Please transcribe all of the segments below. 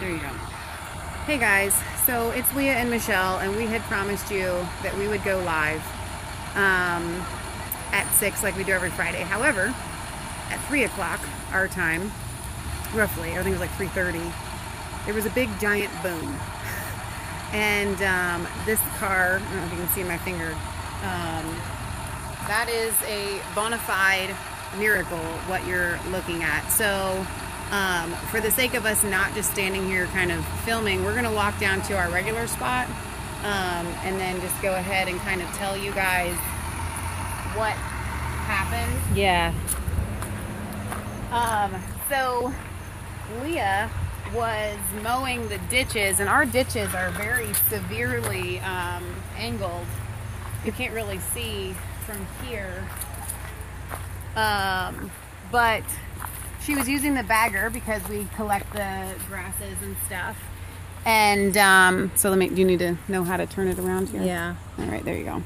There you go. Hey guys, so it's Leah and Michelle, and we had promised you that we would go live at 6 like we do every Friday. However, at 3 o'clock our time, roughly, I think it was like 3:30, there was a big giant boom. And this car, I don't know if you can see my finger, that is a bona fide miracle what you're looking at. So for the sake of us not just standing here kind of filming, we're going to walk down to our regular spot and then just go ahead and kind of tell you guys what happened. Yeah. So Leah was mowing the ditches, and our ditches are very severely angled. You can't really see from here. But she was using the bagger because we collect the grasses and stuff. And so do you need to know how to turn it around here? Yeah. All right, there you go.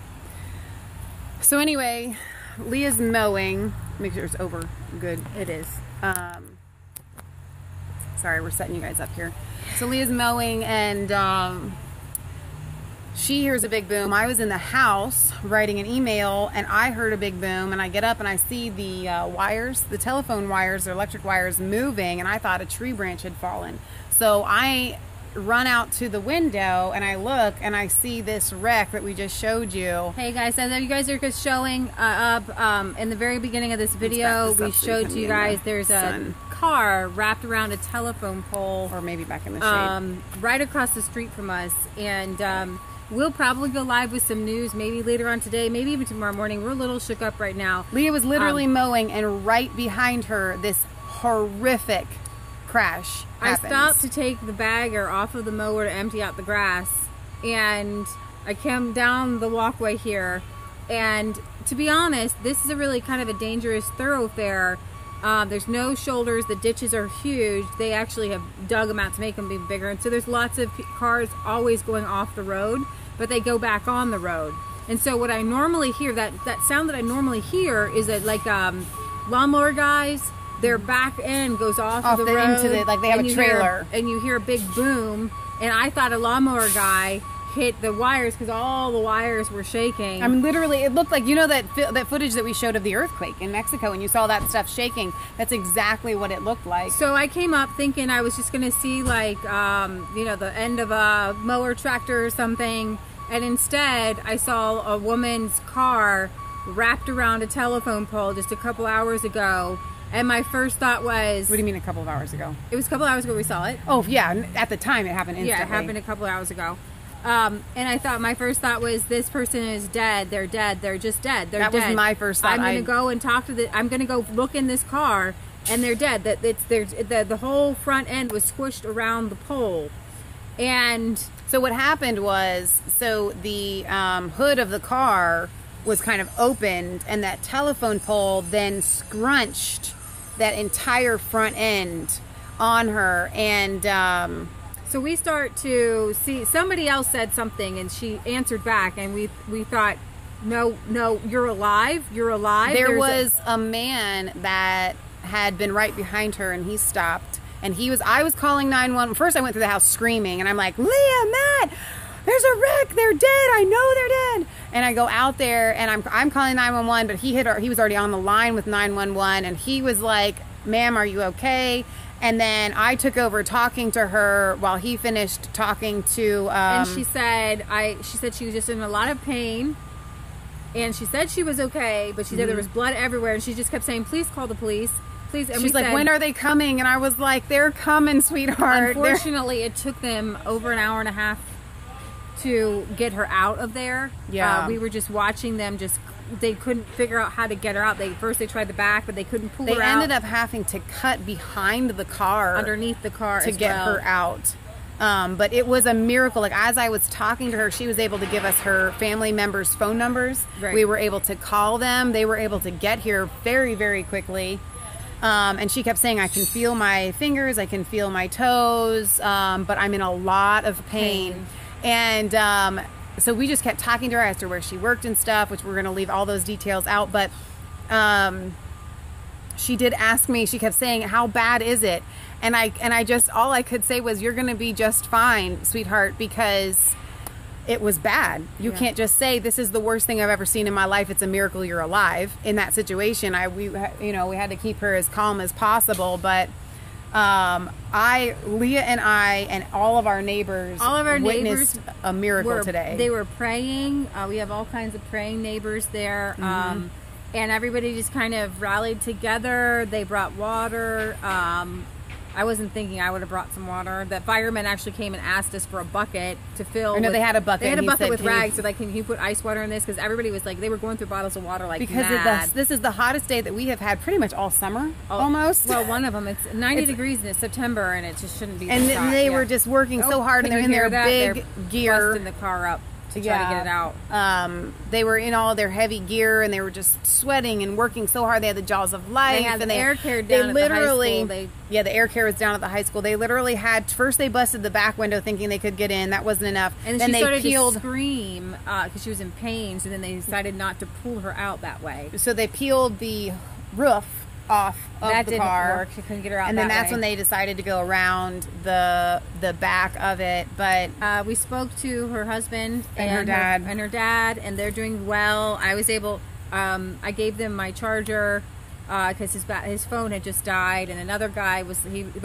So anyway, Leah's mowing. Make sure it's over good. It is. Sorry, we're setting you guys up here. So Leah's mowing, and she hears a big boom. I was in the house writing an email, and I heard a big boom, and I get up and I see the wires, the telephone wires, the electric wires moving, and I thought a tree branch had fallen. So I run out to the window, and I look, and I see this wreck that we just showed you. Hey guys, as you guys are showing up in the very beginning of this video, we showed you guys there's a car wrapped around a telephone pole, or maybe back in the shade, right across the street from us. And we'll probably go live with some news maybe later on today, maybe even tomorrow morning. We're a little shook up right now. Leah was literally mowing, and right behind her, this horrific crash happens. I stopped to take the bagger off of the mower to empty out the grass, and I came down the walkway here, and to be honest, this is a really kind of a dangerous thoroughfare. There's no shoulders, the ditches are huge. They actually have dug them out to make them be bigger, and so there's lots of cars always going off the road, but they go back on the road. And so what I normally hear, that sound that I normally hear is that like lawnmower guys, their back end goes off the road into the, like they have a trailer, and you hear a big boom, and I thought a lawnmower guy hit the wires because all the wires were shaking. I mean, literally, it looked like, you know, that footage that we showed of the earthquake in Mexico, and you saw that stuff shaking. That's exactly what it looked like. So I came up thinking I was just going to see like, you know, the end of a mower tractor or something, and instead I saw a woman's car wrapped around a telephone pole just a couple hours ago. And my first thought was... What do you mean a couple of hours ago? It was a couple hours ago we saw it. Oh, yeah. At the time, it happened instantly. Yeah, it happened a couple hours ago. And I thought, my first thought was, this person is dead. They're dead. They're just dead. They're dead. That was my first thought. I'm going to go and talk to I'm going to go look in this car, and they're dead. The whole front end was squished around the pole. And so what happened was, so the hood of the car was kind of opened, and that telephone pole then scrunched that entire front end on her. And so we start to see, somebody else said something, and she answered back, and we thought, no, you're alive, you're alive. There was a man that had been right behind her, and he stopped, and I was calling 911. First I went through the house screaming, and I'm like, Leah, Matt, there's a wreck, they're dead, I know they're dead. And I go out there, and I'm calling 911, but he was already on the line with 911, and he was like, ma'am, are you okay? And then I took over talking to her while he finished talking to and she said she was just in a lot of pain, and she said she was okay, but she said there was blood everywhere, and she just kept saying, please call the police, please. And she's like, when are they coming? And I was like, they're coming, sweetheart. Unfortunately, it took them over an hour and a half to get her out of there. Yeah. We were just watching them, they couldn't figure out how to get her out. First they tried the back, but they couldn't pull her out. They ended up having to cut behind the car, underneath the car, to get her out. But it was a miracle. Like, as I was talking to her, she was able to give us her family members' phone numbers. Right. We were able to call them. They were able to get here very, very quickly. And she kept saying, I can feel my fingers, I can feel my toes, but I'm in a lot of pain. And so we just kept talking to her. I asked her where she worked and stuff, which we're going to leave all those details out. But she did ask me, she kept saying, how bad is it? And I just, all I could say was, you're going to be just fine, sweetheart, because it was bad. You can't just say, this is the worst thing I've ever seen in my life. It's a miracle you're alive. In that situation, we had to keep her as calm as possible. But Leah and I and all of our neighbors witnessed a miracle today. They were praying. We have all kinds of praying neighbors there. And everybody just kind of rallied together. They brought water. I wasn't thinking I would have brought some water. The firemen actually came and asked us for a bucket to fill. I know they had a bucket. They had a bucket with rags. So like, can you put ice water in this? Because everybody was like, they were going through bottles of water like mad. This is the hottest day that we have had pretty much all summer, almost. Well, one of them, it's 90 degrees and it's September, and it just shouldn't be. And they were just working so hard, and they're in their big gear, busting the car up to try to get it out. They were in all their heavy gear, and they were just sweating and working so hard. They had the jaws of life. They had and the air care down at the high school. The air care was down at the high school. They literally had, first they busted the back window thinking they could get in. That wasn't enough. And then she started peeled to scream because she was in pain. So then they decided not to pull her out that way. So they peeled the roof off of that the didn't car. work. She couldn't get her out. And then that's when they decided to go around the back of it. But we spoke to her husband and her dad, and they're doing well. I was able. I gave them my charger because his phone had just died, and another guy but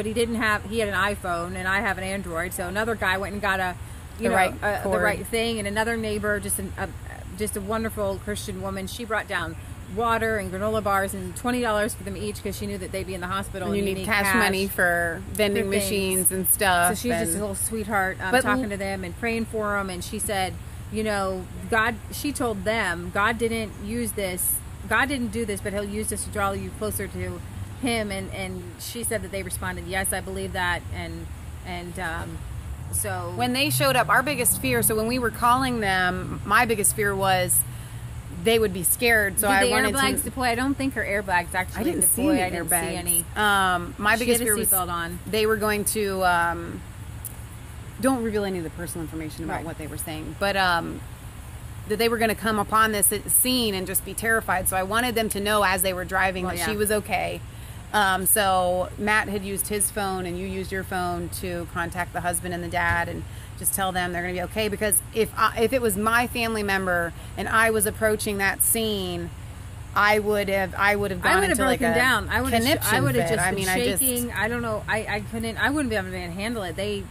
he didn't have. He had an iPhone, and I have an Android. So another guy went and got the right thing, and another neighbor, just a wonderful Christian woman. She brought down water and granola bars and $20 for them each because she knew that they'd be in the hospital. And you need cash money for vending machines and stuff. So she's just a little sweetheart talking to them and praying for them. And she said, God, she told them, God didn't do this, but he'll use this to draw you closer to him. And she said that they responded, yes, I believe that. And so when they showed up, our biggest fear, so when we were calling them, my biggest fear was they would be scared. So I wanted airbags deploy. I don't think her airbags actually I didn't deploy. See I didn't see any. My biggest fear was on. They were going to don't reveal any of the personal information about what they were saying, but that they were going to come upon this scene and just be terrified. So I wanted them to know as they were driving that she was okay. So Matt had used his phone and you used your phone to contact the husband and the dad and just tell them they're going to be okay. Because if it was my family member and I was approaching that scene, I would have gone into like a down. I would have just been shaking. I don't know. I couldn't. I wouldn't be able to handle it. They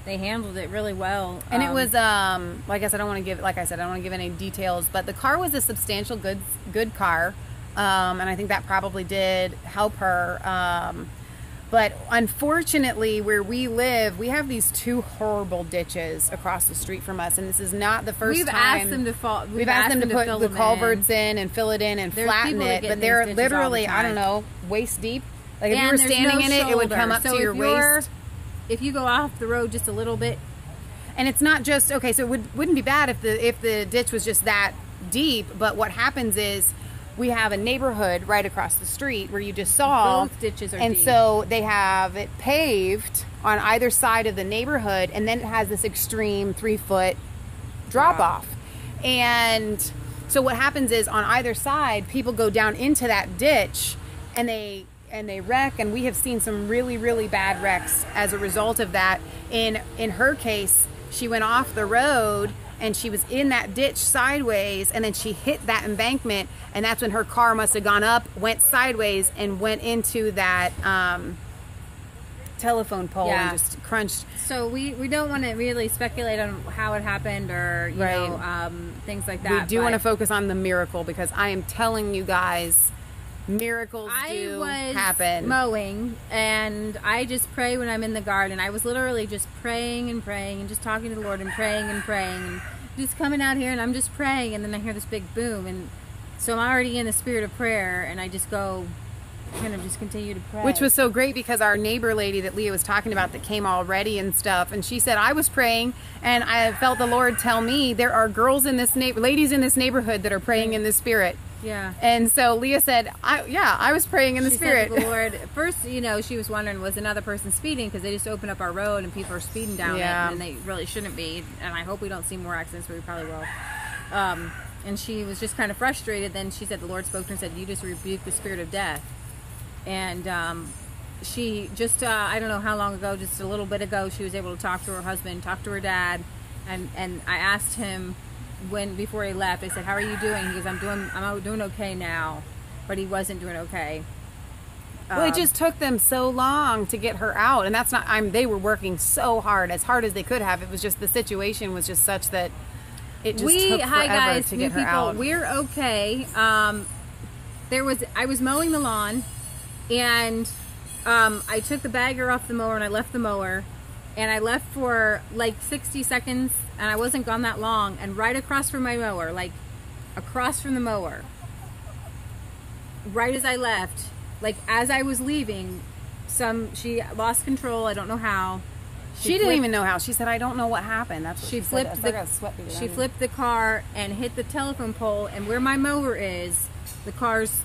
handled it really well. And it was like I said, I don't want to give any details, but the car was a substantial good car. And I think that probably did help her. But unfortunately, where we live, we have these two horrible ditches across the street from us, and this is not the first time. We've asked them to put the culverts in and fill it in and flatten it, but they're literally, I don't know, waist deep. Like if you were standing in it, it would come up to your waist. If you go off the road just a little bit, and it's not just okay. So it wouldn't be bad if the ditch was just that deep. But what happens is, we have a neighborhood right across the street where you just saw. Both ditches are deep. So they have it paved on either side of the neighborhood, and then it has this extreme 3-foot drop off. And so what happens is on either side, people go down into that ditch and they wreck, and we have seen some really, really bad wrecks as a result of that. In her case, she went off the road and she was in that ditch sideways, and then she hit that embankment, and that's when her car must have gone up, went sideways, and went into that telephone pole and just crunched. So we don't want to really speculate on how it happened or you know things like that. We do want to focus on the miracle, because I am telling you guys, miracles do happen. Mowing, and I just pray when I'm in the garden. I was literally just praying and praying and just talking to the Lord and praying and just coming out here, and I'm just praying, and then I hear this big boom, and so I'm already in the spirit of prayer, and I just go kind of just continue to pray. Which was so great, because our neighbor lady that Leah was talking about that came already and stuff, and she said, I was praying and I felt the Lord tell me there are girls in this ladies in this neighborhood that are praying in the spirit. Yeah. And so Leah said, I was praying in the spirit. Said to the Lord, first, she was wondering, was another person speeding? Because they just opened up our road and people are speeding down it, and they really shouldn't be. And I hope we don't see more accidents, but we probably will. And she was just kind of frustrated. Then she said the Lord spoke to her and said, you just rebuke the spirit of death. And she just, I don't know how long ago, just a little bit ago, she was able to talk to her husband, talk to her dad. And I asked him before he left, I said, how are you doing? He goes, I'm doing okay now. But he wasn't doing okay. Well, it just took them so long to get her out, and that's not. They were working so hard as they could have. It was just the situation was just such that it just took forever to get her out. We're okay. I was mowing the lawn, and I took the bagger off the mower and I left the mower, and I left for like 60 seconds, and I wasn't gone that long. And right across from my mower, like across from the mower, right as I left. Like, as I was leaving, she lost control. I don't know how. She didn't even know how. She said, I don't know what happened. That's what she flipped she flipped the car and hit the telephone pole, and where my mower is, the car's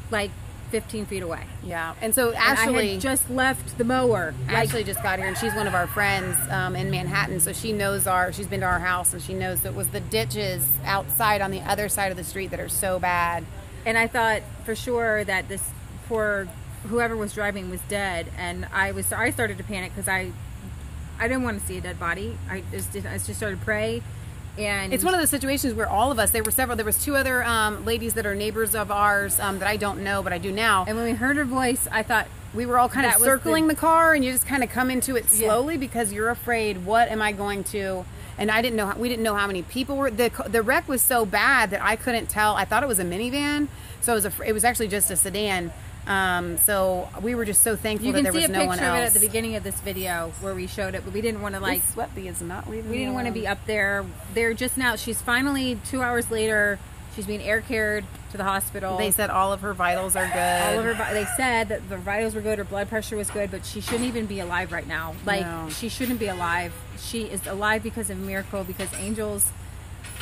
like 15 feet away. Yeah. And so Ashley... I had just left the mower. Ashley just got here, and she's one of our friends in Manhattan, so she knows she's been to our house, and she knows that it was the ditches outside on the other side of the street that are so bad. And I thought for sure that this poor whoever was driving was dead, and I started to panic because I didn't want to see a dead body. I just started to pray, and it's one of those situations where all of us, there was two other ladies that are neighbors of ours that I don't know, but I do now. And when we heard her voice, I thought we were all kind of circling the car, and you just kind of come into it slowly because you're afraid. What am I going to? And we didn't know how many people were. The wreck was so bad that I couldn't tell. I thought it was a minivan, so it was actually just a sedan. So we were just so thankful that there was no one else. You can see a picture of it at the beginning of this video where we showed it, but we didn't want to Sweaty is not leaving. We didn't want to be up there. They're just now. She's finally 2 hours later. She's being air carried to the hospital. They said all of her vitals are good. They said that the vitals were good. Her blood pressure was good, but she shouldn't even be alive right now. She shouldn't be alive. She is alive because of a miracle. Because angels,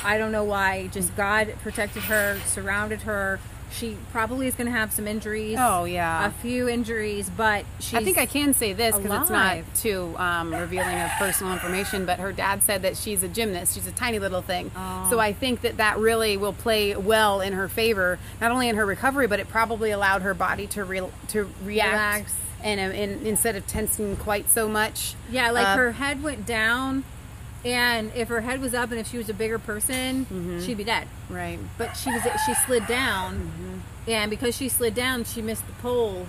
I don't know why. Just God protected her, surrounded her. She probably is going to have some injuries. Oh, yeah. A few injuries, but she's I think I can say this because it's not too revealing of personal information, but her dad said that she's a gymnast. She's a tiny little thing. Oh. So I think that really will play well in her favor, not only in her recovery, but it probably allowed her body to react. Relax. And instead of tensing quite so much. Yeah, like her head went down. And if her head was up and if she was a bigger person, she'd be dead. Right. But she slid down, and because she slid down, she missed the pole,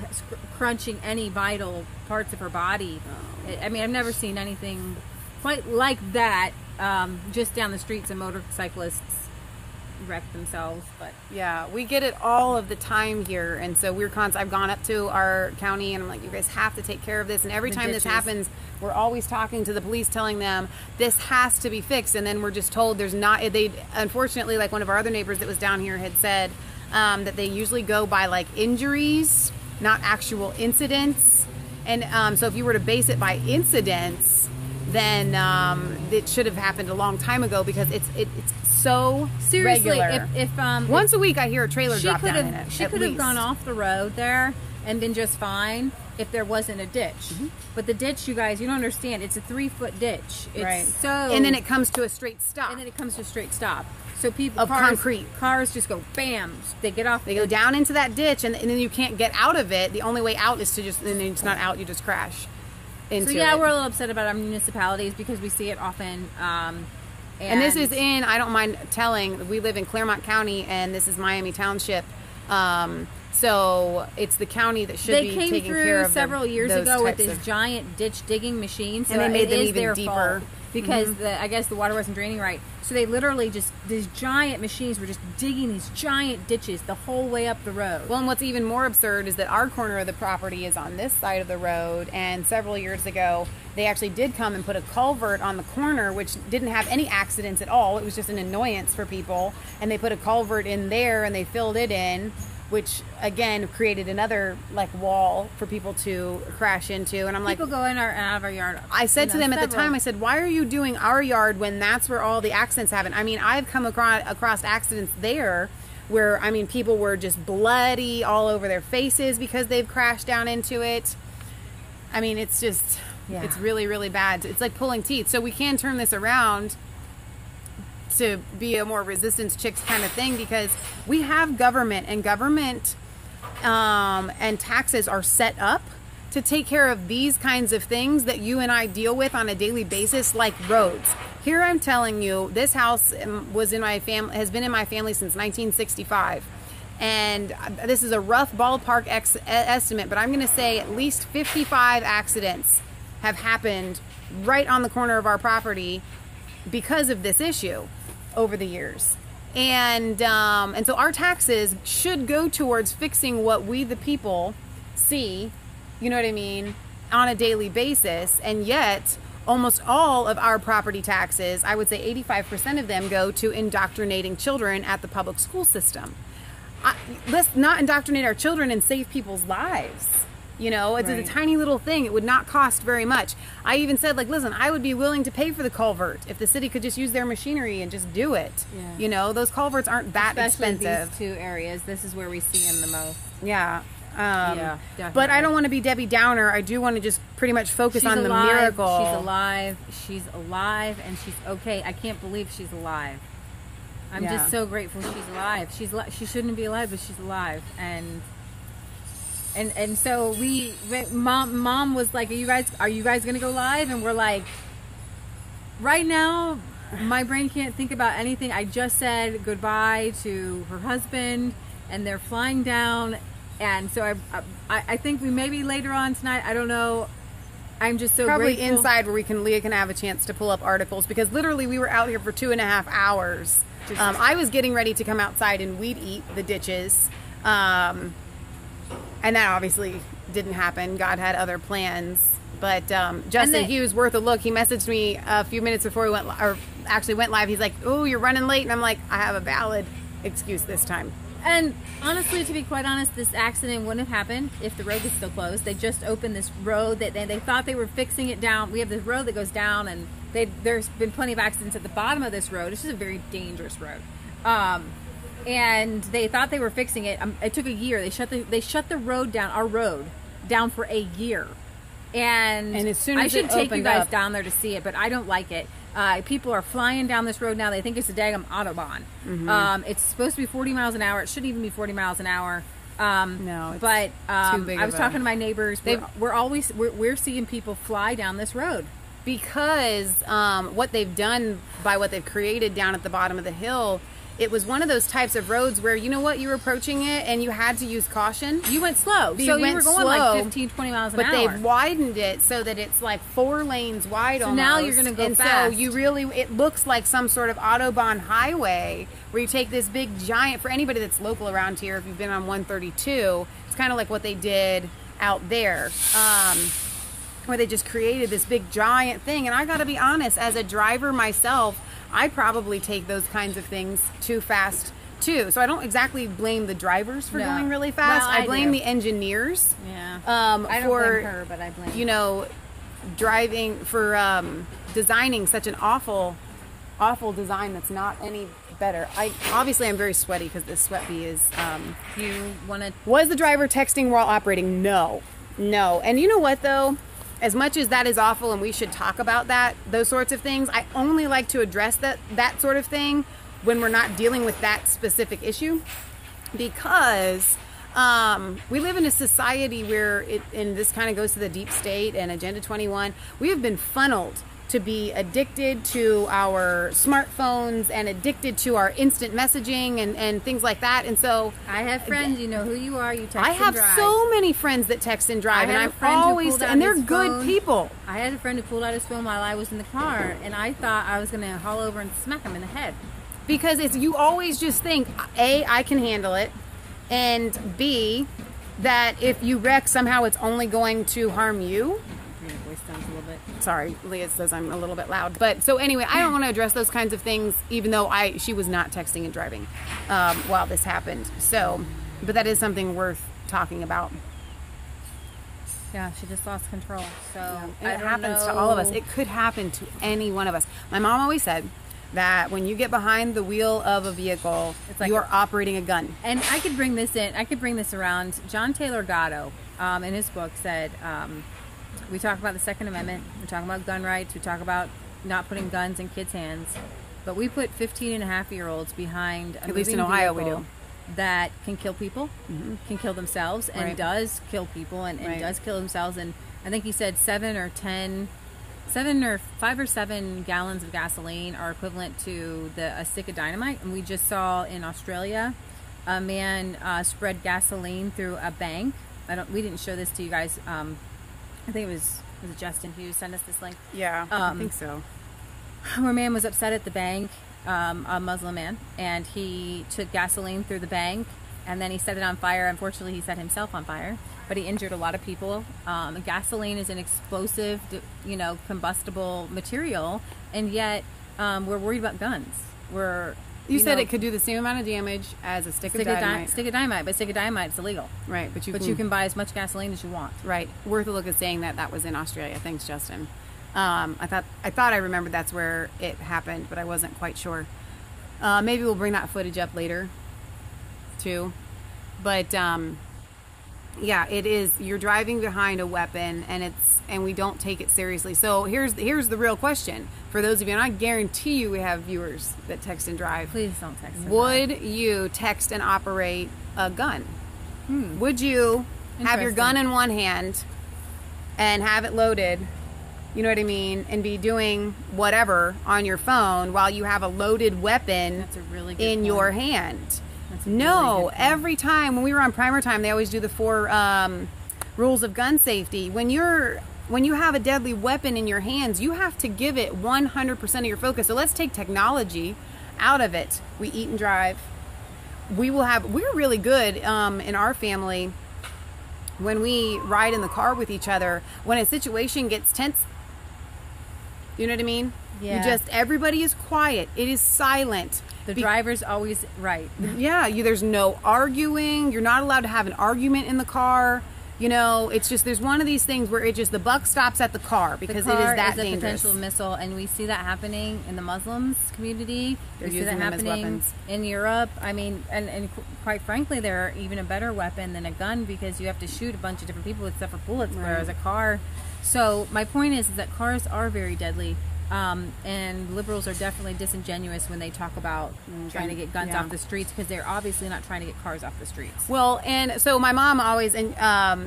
crunching any vital parts of her body. Oh. I mean, I've never seen anything quite like that. Just down the street, some motorcyclists wreck themselves. But yeah, we get it all of the time here, and so I've gone up to our county, and I'm like, you guys have to take care of this. And every time this happens, we're always talking to the police, telling them this has to be fixed. And then we're just told there's not. They unfortunately, like one of our other neighbors that was down here had said that they usually go by like injuries, not actual incidents. And so if you were to base it by incidents, then it should have happened a long time ago because it's so seriously regular. If once a week I hear a trailer drop down in it. She could have gone off the road there and been just fine if there wasn't a ditch. But the ditch, you guys, you don't understand. It's a 3-foot ditch. It's right. So and then it comes to a straight stop. So concrete cars just go bam. They get off. They go down into that ditch, and then you can't get out of it. The only way out is to and then it's not out. You just crash into it. We're a little upset about our municipalities because we see it often. And this is I don't mind telling, we live in Claremont County, and this is Miami Township. So it's the county that should be taking care of several years ago with this giant ditch digging machine. So and they made them even deeper. Because I guess the water wasn't draining right. So they literally these giant machines were just digging these giant ditches the whole way up the road. Well, and what's even more absurd is that our corner of the property is on this side of the road, and several years ago they actually did come and put a culvert on the corner, which didn't have any accidents at all. It was just an annoyance for people, and they put a culvert in there and they filled it in, which again created another like wall for people to crash into. And I'm like, people go in out of our yard. I said to them at the time, I said, why are you doing our yard when that's where all the accidents happen? I mean, I've come across accidents there where, I mean, people were just bloody all over their faces because they've crashed down into it. I mean, it's just, it's really, really bad. It's like pulling teeth. So we can turn this around to be a more resistance chicks kind of thing, because we have government, and government and taxes are set up to take care of these kinds of things that you and I deal with on a daily basis, like roads. Here I'm telling you, this house was in my family, has been in my family since 1965. And this is a rough ballpark estimate, but I'm going to say at least 55 accidents have happened right on the corner of our property because of this issue over the years. And so our taxes should go towards fixing what we, the people, see, you know what I mean, on a daily basis. And yet, almost all of our property taxes, I would say 85% of them, go to indoctrinating children at the public school system. Let's not indoctrinate our children and save people's lives. You know, it's a tiny little thing. It would not cost very much. I even said, like, listen, I would be willing to pay for the culvert if the city could just use their machinery and just do it. Yeah. You know, those culverts aren't that expensive. These two areas, this is where we see them the most. Yeah. Yeah, definitely. But I don't want to be Debbie Downer. I do want to just pretty much focus on the miracle. She's alive. She's alive, and she's okay. I can't believe she's alive. I'm just so grateful she's alive. She shouldn't be alive, but she's alive. And so mom was like, are you guys gonna go live? And we're like, right now my brain can't think about anything. I just said goodbye to her husband, and they're flying down. And so I think we maybe later on tonight, I don't know. I'm just so probably grateful. Inside where Leah can have a chance to pull up articles, because literally we were out here for 2.5 hours. I was getting ready to come outside and weed eat the ditches. And that obviously didn't happen. God had other plans. But Justin Hughes, worth a look, he messaged me a few minutes before we went live. He's like, "Oh, you're running late." And I'm like, I have a valid excuse this time. And honestly, to be quite honest, this accident wouldn't have happened if the road was still closed. They just opened this road that they thought they were fixing it down. We have this road that goes down, and there's been plenty of accidents at the bottom of this road. It's just a very dangerous road. And they thought they were fixing it. It took a year. They shut the road down, our road, down for a year. And as soon as I should it take you guys up, down there to see it, but I don't like it. People are flying down this road now. They think it's a daggum Autobahn. Mm-hmm. It's supposed to be 40 miles an hour. It shouldn't even be 40 miles an hour. No, but I was talking to my neighbors. We're seeing people fly down this road because what they've done by what they've created down at the bottom of the hill. It was one of those types of roads where, you know what, you were approaching it and you had to use caution. You went slow. So you were going like 15, 20 miles an hour. But they've widened it so that it's like 4 lanes wide almost. So now you're going to go fast. So it looks like some sort of Autobahn highway where you take this big giant, for anybody that's local around here, if you've been on 132, it's kind of like what they did out there. Where they just created this big giant thing. And I got to be honest, as a driver myself, I probably take those kinds of things too fast too. So I don't exactly blame the drivers for going really fast. Well, I blame the engineers. Yeah. I don't blame her, but I blame driving for designing such an awful design that's not any better. I'm very sweaty because this sweat bee is. Was the driver texting while operating? No. And you know what though? As much as that is awful and we should talk about those sorts of things, I only like to address that sort of thing when we're not dealing with that specific issue, because we live in a society where and this kind of goes to the deep state and Agenda 21, we have been funneled to be addicted to our smartphones and addicted to our instant messaging and things like that. And so I have friends, you know who you are, you text I have and drive. so many friends that text and drive, and I'm always, and they're good people. I had a friend who pulled out his phone while I was in the car, and I thought I was going to haul over and smack him in the head. Because you always just think, A, I can handle it, and B, that if you wreck, somehow it's only going to harm you. Your voice sounds a little bit. Sorry, Leah says I'm a little bit loud. But so anyway, I don't want to address those kinds of things, even though she was not texting and driving while this happened. So, but that is something worth talking about. Yeah, she just lost control. So it happens to all of us. It could happen to any one of us. My mom always said that when you get behind the wheel of a vehicle, it's like you're operating a gun. And I could bring this in. I could bring this around. John Taylor Gatto, in his book, said. We talk about the Second Amendment, we talk about gun rights, we talk about not putting guns in kids' hands, but we put 15-and-a-half-year-olds behind a At least in Ohio vehicle. we do. that can kill people, can kill themselves, and does kill people, and does kill themselves. And I think he said 5 or 7 gallons of gasoline are equivalent to a stick of dynamite. And we just saw in Australia a man spread gasoline through a bank. We didn't show this to you guys. I think it was it Justin who sent us this link? Yeah, I think so. Where a man was upset at the bank, a Muslim man, and he took gasoline through the bank, and then he set it on fire. Unfortunately, he set himself on fire, but he injured a lot of people. Gasoline is an explosive, combustible material, and yet we're worried about guns. You said it could do the same amount of damage as a stick of dynamite. Stick of dynamite, but stick of dynamite is illegal. Right, but you can buy as much gasoline as you want. Right, worth a look at saying that was in Australia. Thanks, Justin. I thought I remembered that's where it happened, but I wasn't quite sure. Maybe we'll bring that footage up later, too. But yeah, it is. You're driving behind a weapon, and we don't take it seriously. So here's the real question for those of you, and I guarantee you we have viewers that text and drive. Please don't text and Would drive. you text and operate a gun? Would you have your gun in one hand and have it loaded? You know what I mean? And be doing whatever on your phone while you have a loaded weapon That's a really good in point. your hand. No, every time when we were on Primer Time, they always do the 4 rules of gun safety. When you have a deadly weapon in your hands, you have to give it 100% of your focus. So let's take technology out of it. We eat and drive. We're really good in our family when we ride in the car with each other. When a situation gets tense, you know what I mean? Yeah. Everybody is quiet. It is silent. The driver's always right. Yeah, there's no arguing. You're not allowed to have an argument in the car. It's just, there's one of these things where the buck stops at the car because it is that a dangerous. Potential missile, and we see that happening in the Muslims community. They're we see using that them as happening weapons. in Europe. I mean, and quite frankly, they're even a better weapon than a gun because you have to shoot a bunch of different people except for bullets, whereas a car. So my point is that cars are very deadly. And liberals are definitely disingenuous when they talk about trying to get guns off the streets because they're obviously not trying to get cars off the streets. Well, and so my mom always, in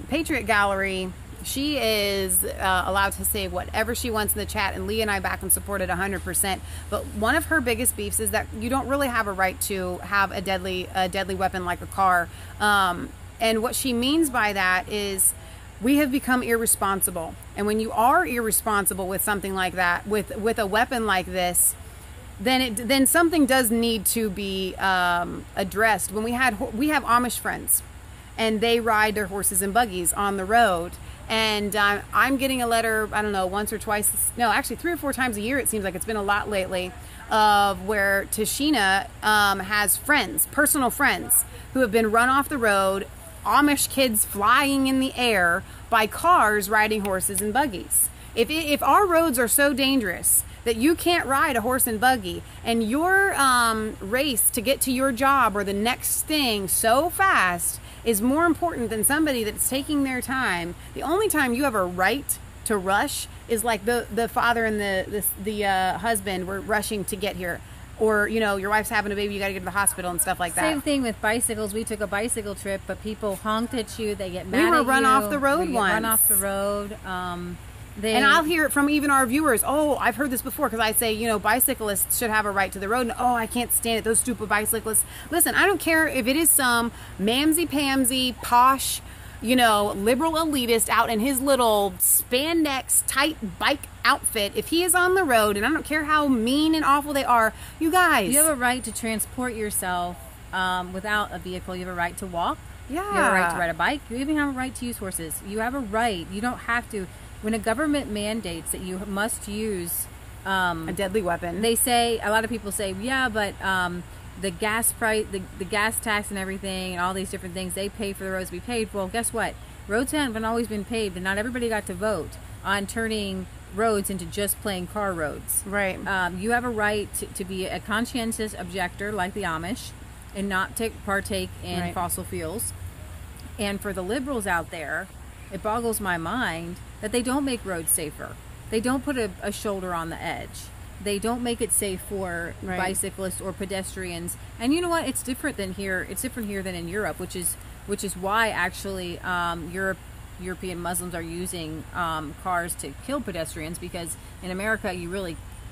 Patriot Gallery, she is allowed to say whatever she wants in the chat, and Leah and I back and support it 100%. But one of her biggest beefs is that you don't really have a right to have a deadly weapon like a car. And what she means by that is, we have become irresponsible. And when you are irresponsible with something like that, with a weapon like this, then something does need to be addressed. When we have Amish friends, and they ride their horses and buggies on the road, and I'm getting a letter, I don't know, once or twice, no, actually 3 or 4 times a year, it seems like it's been a lot lately, of where Tashina has friends, personal friends, who have been run off the road, Amish kids flying in the air by cars riding horses and buggies. If our roads are so dangerous that you can't ride a horse and buggy, and your race to get to your job or the next thing so fast is more important than somebody that's taking their time, the only time you have a right to rush is like the father and the husband were rushing to get here. Or, your wife's having a baby, you got to get to the hospital and stuff like that. Same thing with bicycles. We took a bicycle trip, but people honked at you. They get mad at you. We were run off the road once. Run off the road. And I'll hear it from even our viewers. Oh, I've heard this before because I say, bicyclists should have a right to the road. And, oh, I can't stand it. Those stupid bicyclists. Listen, I don't care if it is some mamsy-pamsy, posh, liberal elitist out in his little spandex tight bike outfit. If he is on the road, and I don't care how mean and awful they are, you guys. You have a right to transport yourself without a vehicle. You have a right to walk. Yeah. You have a right to ride a bike. You even have a right to use horses. You have a right. You don't have to. When a government mandates that you must use a deadly weapon, a lot of people say, yeah, but the gas price, the gas tax and everything and all these different things, they pay for the roads to be paved. Well, guess what? Roads haven't always been paved, and not everybody got to vote on turning roads into just plain car roads. Right. You have a right to be a conscientious objector like the Amish and not partake in fossil fuels. And for the liberals out there, it boggles my mind that they don't make roads safer. They don't put a shoulder on the edge. they don't make it safe for bicyclists or pedestrians. And you know what? It's different than here. It's different here than in Europe, which is why actually European Muslims are using cars to kill pedestrians, because in America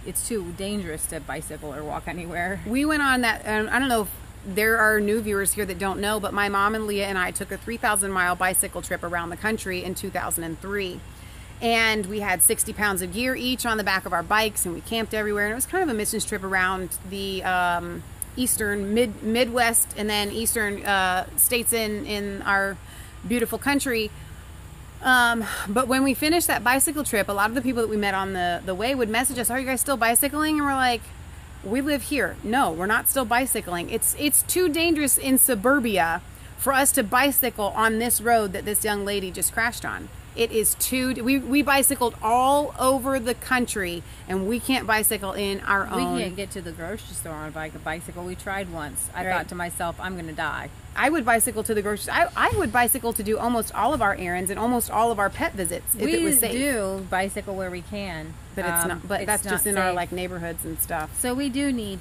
it's too dangerous to bicycle or walk anywhere. We went on that, I don't know if there are new viewers here that don't know, but my mom and Leah and I took a 3,000-mile bicycle trip around the country in 2003. And we had 60 pounds of gear each on the back of our bikes, and we camped everywhere. And it was kind of a missions trip around the eastern, Midwest, and then eastern states in our beautiful country. But when we finished that bicycle trip, a lot of the people that we met on the way would message us, "Are you guys still bicycling?" And we're like, "We live here. No, we're not still bicycling. It's too dangerous in suburbia for us to bicycle on this road that this young lady just crashed on. It is too, we bicycled all over the country, and we can't bicycle in our own. We can't get to the grocery store on a bicycle. We tried once. I thought to myself, I'm going to die. I would bicycle to the grocery store. I would bicycle to do almost all of our errands and almost all of our pet visits if it was safe. We do bicycle where we can. But it's not, but that's just in our like neighborhoods and stuff. So we do need,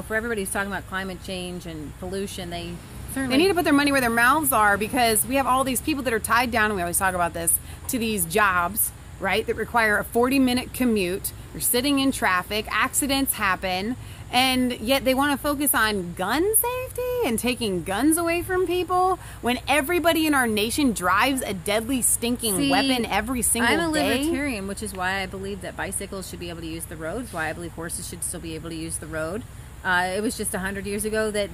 for everybody who's talking about climate change and pollution, they need to put their money where their mouths are, because we have all these people that are tied down, and we always talk about this, to these jobs, right, that require a 40-minute commute. You're sitting in traffic, accidents happen, and yet they want to focus on gun safety and taking guns away from people when everybody in our nation drives a deadly, stinking weapon every single day. I'm a libertarian, which is why I believe that bicycles should be able to use the roads, why I believe horses should still be able to use the road. It was just 100 years ago that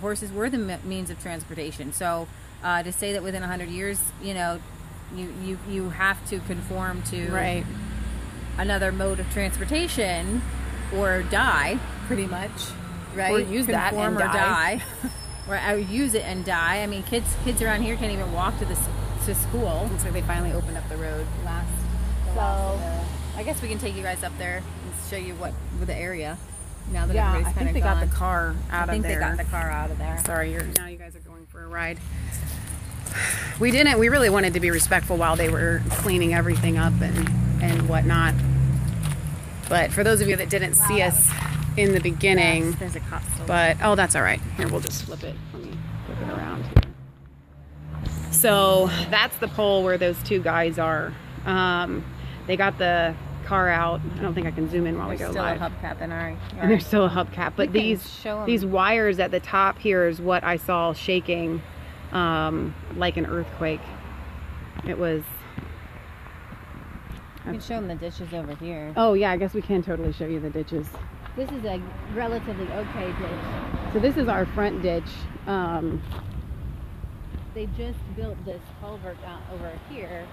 horses were the means of transportation. So to say that within 100 years, you have to conform to another mode of transportation or die, pretty much, right? Or use that and die. Or I would use it and die. I mean, kids around here can't even walk to school. Looks like they finally opened up the road I guess we can take you guys up there and show you the area. Now that I everybody's kind think of they got the car out of there. I think they got the car out of there. Sorry, now you guys are going for a ride. We really wanted to be respectful while they were cleaning everything up and whatnot. But for those of you that didn't see us in the beginning, yes, there's a cop still. But oh, that's all right. Here, we'll just flip it. Let me flip it around here. So that's the pole where those two guys are. They got the car out. I don't think I can zoom in while we go live. There's still a hubcap in our yard. And there's still a hubcap, but these wires at the top here is what I saw shaking, like an earthquake. It was. You can show them the ditches over here. Oh yeah, I guess we can totally show you the ditches. This is a relatively okay ditch. So this is our front ditch. They just built this culvert out over here,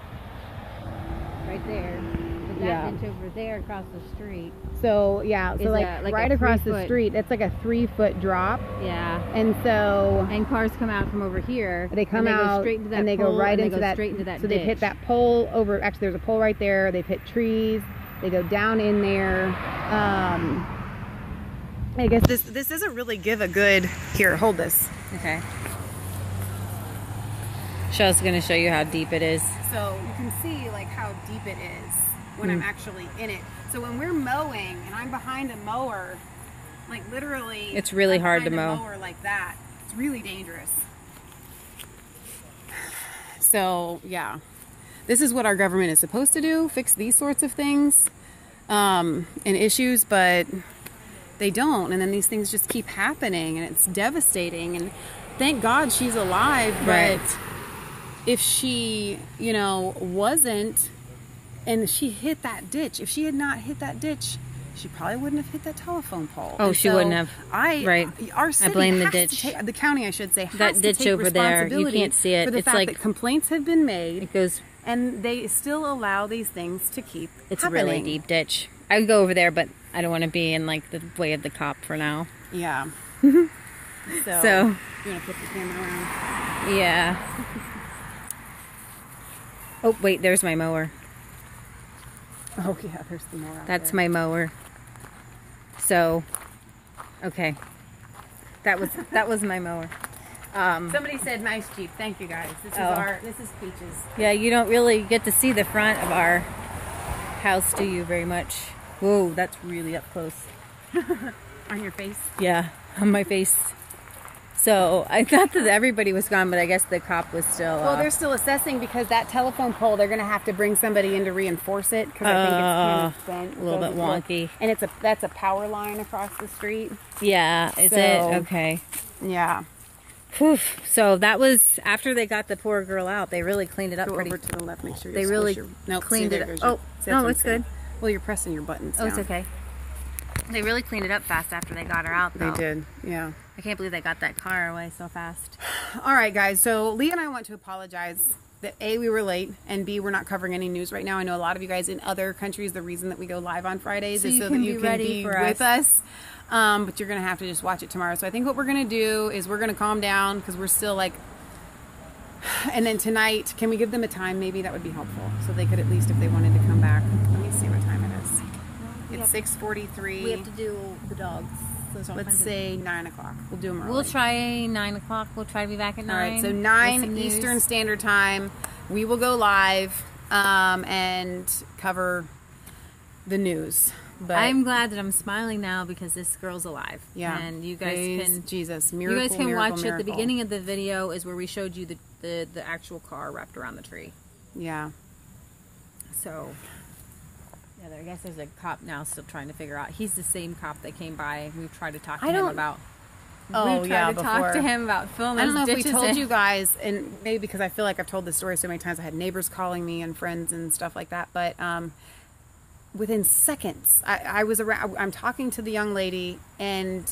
right there. But that ditch over there across the street. So yeah, so like right across the street, it's like a 3-foot drop. Yeah. And cars come out from over here. They come out and they go right into that. So they've hit that pole over. Actually, there's a pole right there. They've hit trees. They go down in there. I guess this doesn't really give a good. Here, hold this. Okay. Shell's going to show you how deep it is. So you can see like how deep it is when I'm actually in it. So when we're mowing and I'm behind a mower, like literally, it's really hard to mow. A mower like that, it's really dangerous. So yeah, this is what our government is supposed to do: fix these sorts of things and issues, but they don't. And then these things just keep happening, and it's devastating. And thank God she's alive, but if she, wasn't, and she hit that ditch, if she had not hit that ditch, she probably wouldn't have hit that telephone pole. Oh, she wouldn't have. Our city I blame the ditch. The county, I should say, has that ditch to take over there. You can't see it. For the it's fact like that complaints have been made. It goes, and they still allow these things to keep. It's happening. A really deep ditch. I would go over there, but I don't want to be in like the way of the cop for now. Yeah. So you want to flip the camera around? Yeah. Oh wait, there's my mower. Oh yeah, there's the mower. That's my mower. So, okay, that was my mower. Somebody said nice Jeep. Thank you guys. This is Peaches. Yeah, you don't really get to see the front of our house, do you? Very much. Whoa, that's really up close. On your face? Yeah, on my face. So I thought that everybody was gone, but I guess the cop was still. Well, they're still assessing because that telephone pole, they're going to have to bring somebody in to reinforce it because I think it's kind of bent. A little bit wonky. And that's a power line across the street. Yeah, is it? Okay. Yeah. Whew. So that was after they got the poor girl out. They really cleaned it up. Go pretty. over to the left. Make sure They really cleaned it up. Oh, no, it's good. Well, you're pressing your buttons down. Oh, it's okay. They really cleaned it up fast after they got her out, though. They did, yeah. I can't believe they got that car away so fast. All right, guys. So Leah and I want to apologize that A, we were late, and B, we're not covering any news right now. I know a lot of you guys in other countries, the reason that we go live on Fridays is so that you can be with us. But you're going to have to just watch it tomorrow. So I think what we're going to do is we're going to calm down because we're still like... And then tonight, can we give them a time? Maybe that would be helpful. So they could at least, if they wanted to come back. Let me see what time it is. It's 6:43. We have to do the dogs. Let's say 9 o'clock. We'll do them early. We'll try 9 o'clock. We'll try to be back at 9. All right, so 9 Eastern Standard Time. We will go live and cover the news. But I'm glad that I'm smiling now because this girl's alive. Yeah. And you guys can... Jesus. Miracle, you guys can miracle, watch miracle. it. The beginning of the video is where we showed you the actual car wrapped around the tree. Yeah. So... Yeah, I guess there's a cop now still trying to figure out. He's the same cop that came by. We've tried to talk to him about. Oh, yeah, before. Talk to him about filming. I don't know if we told you guys, and maybe because I feel like I've told this story so many times. I had neighbors calling me and friends and stuff like that. But within seconds, I was around. I'm talking to the young lady, and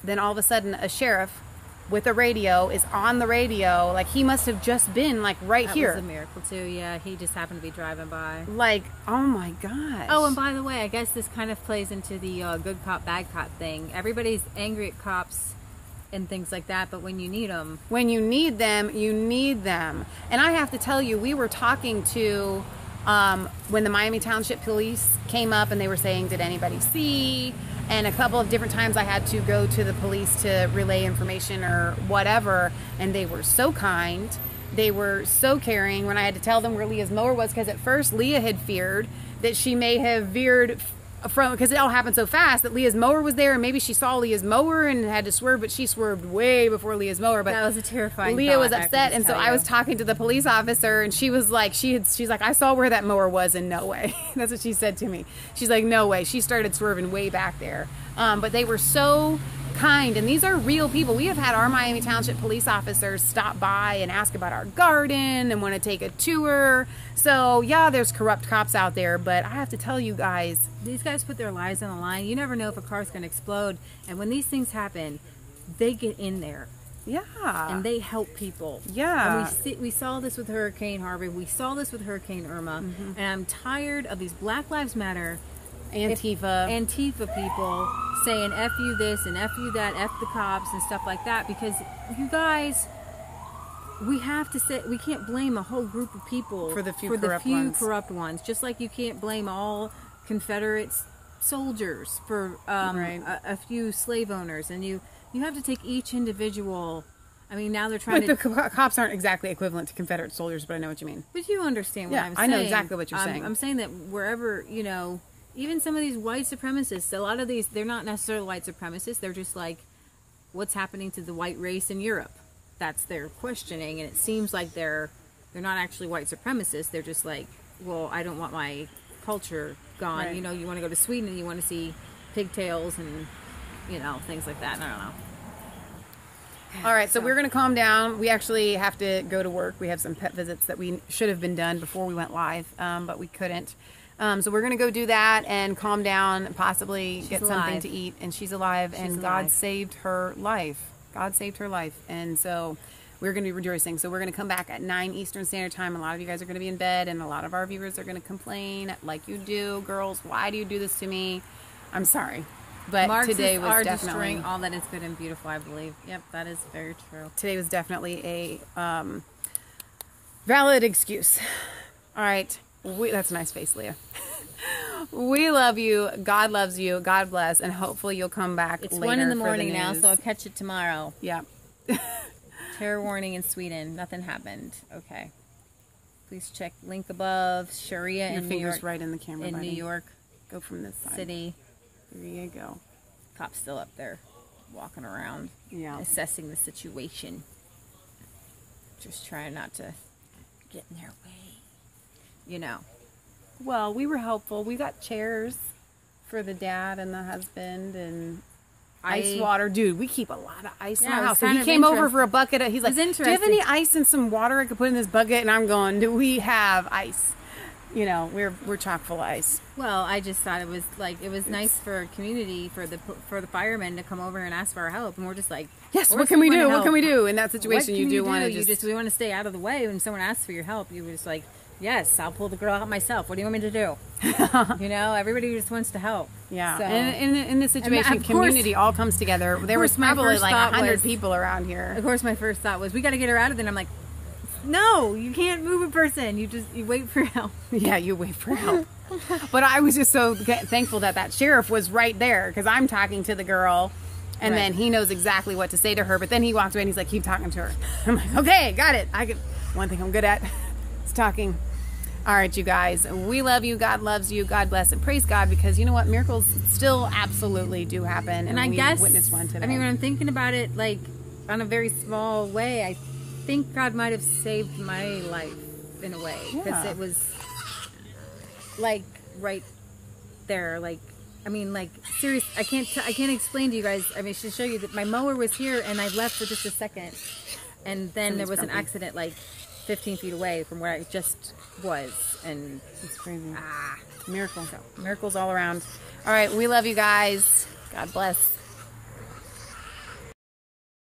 then all of a sudden, a sheriff with a radio is on the radio. Like, he must have just been like right here. That was a miracle too. Yeah, he just happened to be driving by. Like, oh my gosh. Oh, and by the way, I guess this kind of plays into the good cop, bad cop thing. Everybody's angry at cops and things like that, but when you need them, when you need them, you need them. And I have to tell you, we were talking to when the Miami Township Police came up, and they were saying, did anybody see? And a couple of different times I had to go to the police to relay information or whatever, and they were so kind. They were so caring when I had to tell them where Leah's mower was, because at first Leah had feared that she may have veered from, because it all happened so fast, that Leah's mower was there, and maybe she saw Leah's mower and had to swerve, but she swerved way before Leah's mower. But that was a terrifying Leah was upset, and so I was talking to the police officer, and she was like, she's like, I saw where that mower was, and no way. That's what she said to me. She's like, no way. She started swerving way back there. But they were so kind, and these are real people. We have had our Miami Township police officers stop by and ask about our garden and want to take a tour. So yeah, there's corrupt cops out there, but I have to tell you guys, these guys put their lives on the line. You never know if a car's going to explode, and when these things happen, they get in there. Yeah. And they help people. Yeah. And we saw this with Hurricane Harvey. We saw this with Hurricane Irma. Mm-hmm. And I'm tired of these Black Lives Matter Antifa people saying F you this and F you that, F the cops and stuff like that, because you guys, we have to say, we can't blame a whole group of people for the few corrupt ones, just like you can't blame all Confederate soldiers for a few slave owners, and you have to take each individual. I mean, now they're trying but the cops aren't exactly equivalent to Confederate soldiers, but I know what you mean. But you understand what I'm saying. I know exactly what you're saying. I'm saying that wherever, you know, even some of these white supremacists, a lot of these, they're not necessarily white supremacists. They're just like, what's happening to the white race in Europe? That's their questioning, and it seems like they're not actually white supremacists. They're just like, well, I don't want my culture gone. Right. You know, you want to go to Sweden and you want to see pigtails and, you know, things like that. And I don't know. All right, so we're going to calm down. We actually have to go to work. We have some pet visits that we should have been done before we went live, but we couldn't. So we're going to go do that and calm down, possibly get something to eat. And she's alive, and God saved her life. God saved her life. And so we're going to be rejoicing. So we're going to come back at 9 Eastern Standard Time. A lot of you guys are going to be in bed, and a lot of our viewers are going to complain like you do. Girls, why do you do this to me? I'm sorry. But Marxists today was definitely destroying all that is good and beautiful, I believe. Yep, that is very true. Today was definitely a valid excuse. All right. That's a nice face, Leah. We love you. God loves you. God bless. And hopefully you'll come back later. It's 1 in the morning now, so I'll catch it tomorrow. Yeah. Terror warning in Sweden. Nothing happened. Okay. Please check link above. Sharia in New York. Right in the camera, in buddy. New York. Go from this side. City. There you go. Cop's still up there, walking around, assessing the situation. Just trying not to get in their way, you know. Well, we were helpful. We got chairs for the dad and the husband and ice water. Dude, we keep a lot of ice in our house. So he came over for a bucket. He's like, do you have any ice and some water I could put in this bucket? And I'm going, do we have ice? You know, we're chock full of ice. Well, I just thought it was like, it was nice for community, for the firemen to come over and ask for our help. And we're just like, yes, what can we do? What can we do? In that situation, you do want to we want to stay out of the way. When someone asks for your help, you were just like, yes, I'll pull the girl out myself. What do you want me to do? You know, everybody just wants to help. Yeah. So, and in this situation, community all comes together. There was probably like 100 people around here. Of course, my first thought was, we got to get her out of there. And I'm like, no, you can't move a person. You wait for help. Yeah, you wait for help. But I was just so thankful that sheriff was right there, because I'm talking to the girl, and then he knows exactly what to say to her. But then he walked away and he's like, keep talking to her. I'm like, okay, got it. One thing I'm good at is talking. All right, you guys, we love you. God loves you. God bless, and praise God, because you know what? Miracles still absolutely do happen. And I guess witnessed one today. I mean, when I'm thinking about it, like on a very small way, I think God might have saved my life in a way, because it was like right there. Like, I mean, like serious. I can't explain to you guys. I mean, I should show you that my mower was here and I left for just a second, and then there was an accident like 15 feet away from where I just was, and it's crazy. Miracles all around. All right, we love you guys. God bless.